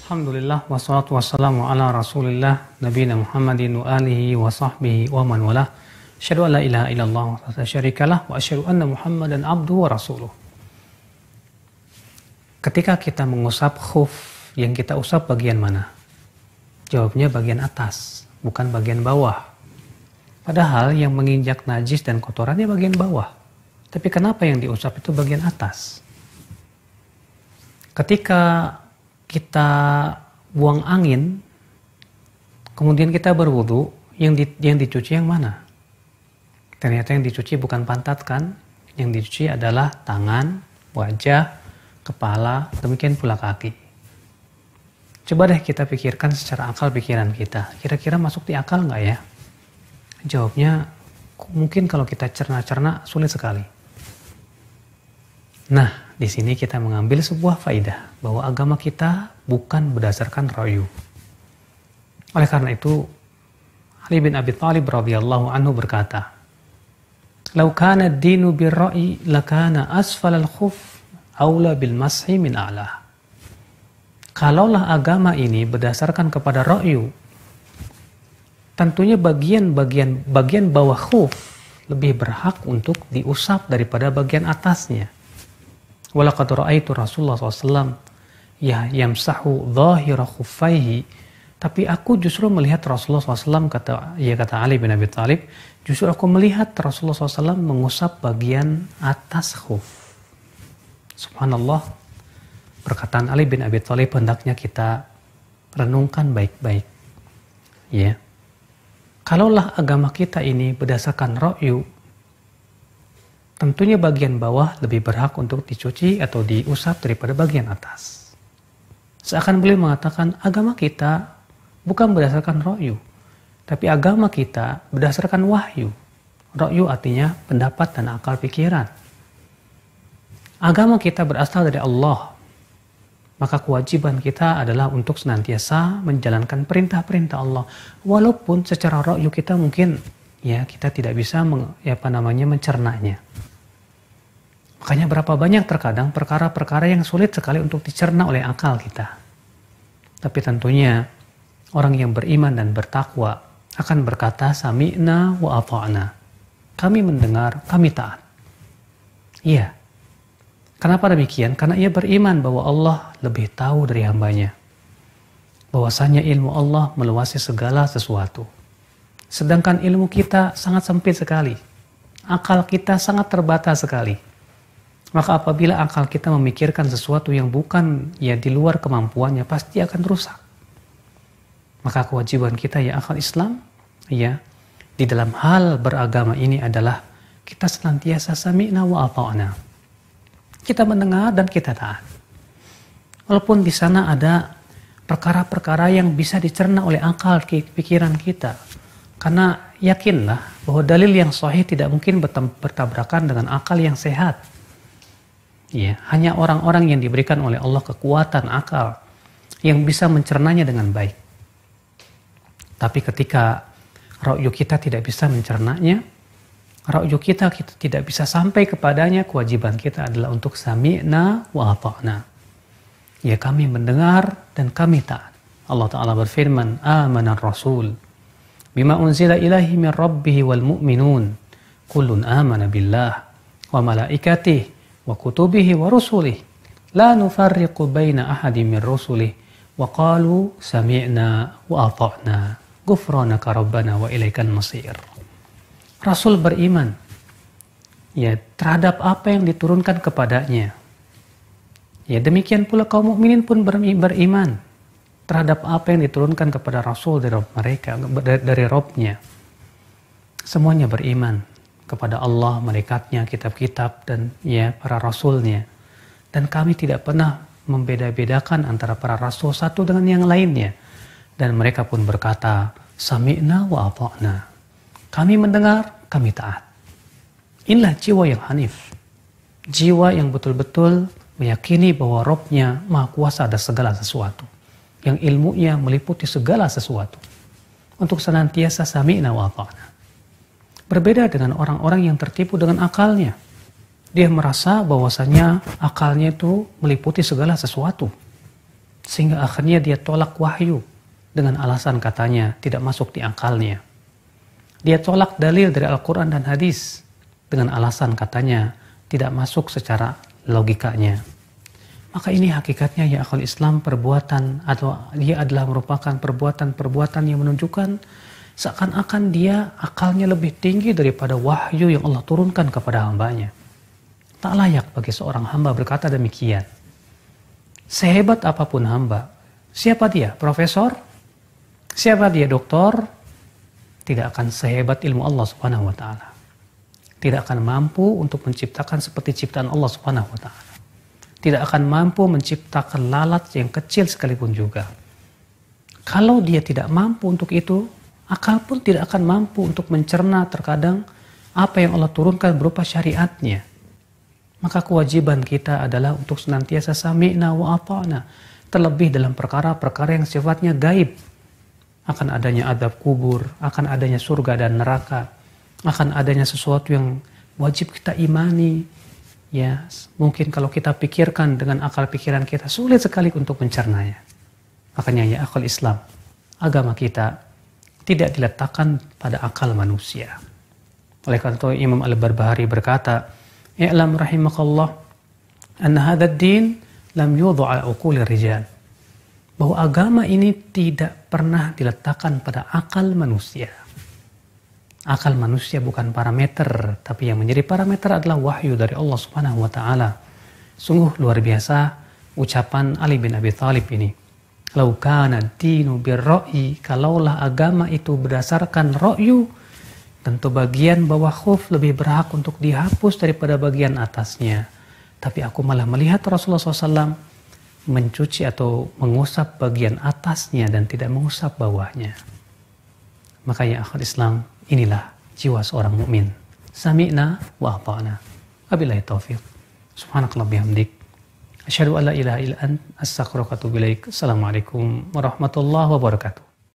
Alhamdulillah wassalatu wassalamu ala Rasulillah nabiyina Muhammadin wa alihi wa sahbihi wa man walah. Asyhadu an la ilaha illallah wa la syarikalah wa asyhadu anna Muhammadan abduhu wa rasuluh. Ketika kita mengusap khuf, yang kita usap bagian mana? Jawabnya bagian atas, bukan bagian bawah. Padahal yang menginjak najis dan kotorannya bagian bawah. Tapi kenapa yang diusap itu bagian atas? Ketika kita buang angin, kemudian kita berwudu, yang dicuci yang mana? Ternyata yang dicuci bukan pantat kan? Yang dicuci adalah tangan, wajah, kepala, demikian pula kaki. Coba deh kita pikirkan secara akal pikiran kita. Kira-kira masuk di akal nggak ya? Jawabnya mungkin kalau kita cerna-cerna sulit sekali. Nah, di sini kita mengambil sebuah faidah bahwa agama kita bukan berdasarkan ra'yu. Oleh karena itu, Ali bin Abi Thalib radhiyallahu anhu berkata, "Lau kana ad-dinu bir-ra'yi lakana asfal al-khuf aula bil mashi min a'la." Kalaulah agama ini berdasarkan kepada ra'yu, tentunya bagian bawah khuf lebih berhak untuk diusap daripada bagian atasnya. Walaqad ra'aitu Rasulullah SAW yamsahu dhahira khuffaihi. Tapi aku justru melihat Rasulullah SAW, kata Ali bin Abi Thalib, justru aku melihat Rasulullah SAW mengusap bagian atas khuf. Subhanallah, perkataan Ali bin Abi Thalib hendaknya kita renungkan baik-baik. Ya, kalaulah agama kita ini berdasarkan ra'yu, tentunya bagian bawah lebih berhak untuk dicuci atau diusap daripada bagian atas. Seakan beliau mengatakan agama kita bukan berdasarkan ra'yu, tapi agama kita berdasarkan wahyu. Ra'yu artinya pendapat dan akal pikiran. Agama kita berasal dari Allah, maka kewajiban kita adalah untuk senantiasa menjalankan perintah-perintah Allah. Walaupun secara ra'yu kita mungkin kita tidak bisa mencernanya. Makanya berapa banyak terkadang perkara-perkara yang sulit sekali untuk dicerna oleh akal kita. Tapi tentunya orang yang beriman dan bertakwa akan berkata sami'na wa ata'na. Kami mendengar, kami taat. Iya. Kenapa demikian? Karena ia beriman bahwa Allah lebih tahu dari hambanya. Bahwasanya ilmu Allah meluasi segala sesuatu. Sedangkan ilmu kita sangat sempit sekali. Akal kita sangat terbatas sekali. Maka apabila akal kita memikirkan sesuatu yang bukan di luar kemampuannya, pasti akan rusak. Maka kewajiban kita akal Islam, di dalam hal beragama ini adalah kita senantiasa sami'na wa ata'na. Kita mendengar dan kita taat. Walaupun di sana ada perkara-perkara yang bisa dicerna oleh akal pikiran kita. Karena yakinlah bahwa dalil yang sahih tidak mungkin bertabrakan dengan akal yang sehat. Hanya orang-orang yang diberikan oleh Allah kekuatan akal yang bisa mencernanya dengan baik. Tapi ketika ra'yu kita tidak bisa mencernanya, ra'yu kita tidak bisa sampai kepadanya, kewajiban kita adalah untuk sami'na wa ata'na. Kami mendengar dan kami taat. Allah Ta'ala berfirman, amanar rasul bima unzila ilahi min rabbihi wal mu'minun kullun amana billah wa malaikatihi wa kutubihi wa rusulih la nufarriqu baina ahadin min rusulih wa qalu sami'na wa ata'na ghufranaka rabbana wa ilaikal masir. Rasul beriman terhadap apa yang diturunkan kepadanya. Demikian pula kaum mukminin pun beriman terhadap apa yang diturunkan kepada Rasul dari Rabb mereka, dari Rabbnya. Semuanya beriman kepada Allah, malaikatnya, kitab-kitab, dan para rasulnya. Dan kami tidak pernah membeda-bedakan antara para rasul satu dengan yang lainnya. Dan mereka pun berkata, sami'na wa ata'na. Kami mendengar, kami taat. Inilah jiwa yang hanif. Jiwa yang betul-betul meyakini bahwa Rabbnya maha kuasa atas segala sesuatu. Yang ilmunya meliputi segala sesuatu. Untuk senantiasa sami'na wa ata'na. Berbeda dengan orang-orang yang tertipu dengan akalnya. Dia merasa bahwasanya akalnya itu meliputi segala sesuatu. Sehingga akhirnya dia tolak wahyu dengan alasan katanya tidak masuk di akalnya. Dia tolak dalil dari Al-Quran dan hadis dengan alasan katanya tidak masuk secara logikanya. Maka ini hakikatnya ya akal Islam, perbuatan atau dia adalah merupakan perbuatan-perbuatan yang menunjukkan seakan-akan dia akalnya lebih tinggi daripada wahyu yang Allah turunkan kepada hambanya. Tak layak bagi seorang hamba berkata demikian. Sehebat apapun hamba, siapa dia? Profesor? Siapa dia? Doktor? Tidak akan sehebat ilmu Allah Subhanahu wa taala. Tidak akan mampu untuk menciptakan seperti ciptaan Allah Subhanahu wa taala. Tidak akan mampu menciptakan lalat yang kecil sekalipun juga. Kalau dia tidak mampu untuk itu, akal pun tidak akan mampu untuk mencerna terkadang apa yang Allah turunkan berupa syariatnya. Maka kewajiban kita adalah untuk senantiasa sami'na wa ata'na. Terlebih dalam perkara-perkara yang sifatnya gaib. Akan adanya azab kubur, akan adanya surga dan neraka, akan adanya sesuatu yang wajib kita imani. Ya, mungkin kalau kita pikirkan dengan akal pikiran kita sulit sekali untuk mencernanya. Makanya ya akal Islam, agama kita tidak diletakkan pada akal manusia. Oleh karena itu Imam Al-Barbahari berkata, "I'lam rahimakallah anna hadzal din lam yudha' ala uqulir rijal." Bahwa agama ini tidak pernah diletakkan pada akal manusia. Akal manusia bukan parameter, tapi yang menjadi parameter adalah wahyu dari Allah Subhanahu wa taala. Sungguh luar biasa ucapan Ali bin Abi Thalib ini. Lau kana dinu birra'yi, kalaulah agama itu berdasarkan ra'yu, tentu bagian bawah khuf lebih berhak untuk dihapus daripada bagian atasnya. Tapi aku malah melihat Rasulullah SAW mencuci atau mengusap bagian atasnya dan tidak mengusap bawahnya. Makanya akhir Islam, inilah jiwa seorang mukmin. Sami'na wa ata'na. Wabillahi taufiq. Subhanakallah bihamdik. Asyhadu an la ilaha illa anta astaghfiruka wa atubu ilaik. Assalamualaikum warahmatullahi wabarakatuh.